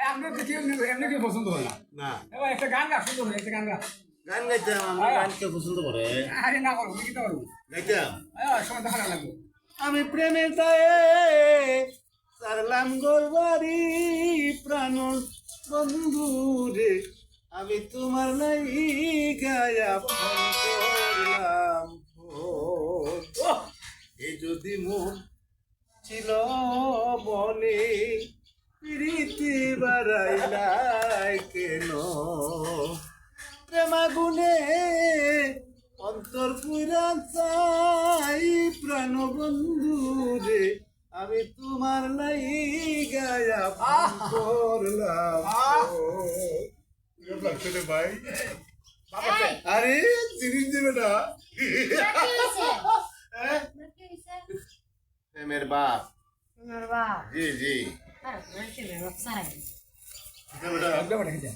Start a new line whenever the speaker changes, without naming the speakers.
আমরা দেখি এমনি কি পছন্দ হয় না
না
এবার একটা গান গা সুন্দর একটা গান গা
গান গাইতাম আমরা গান কে পছন্দ করে
আরে না করবো কি করবো
গাইতাম
সময় দেখা লাগবে
আমি প্রেমের দায়ে সারলাম গোরবাড়ি প্রাণ বন্ধু রে আমি তোমার নাই গায়া ফোন করলাম এই যদি মন ছিল বনে প্রীতি বাড়াইলাই কেন প্রেমাগুনে অন্তর পুরা চাই প্রাণ বন্ধু রে আমি তোমার নাই গায়া ফোন করলাম ভাই আরে জিনিস দেবে না প্রেমের বাপ জি জি
বেটা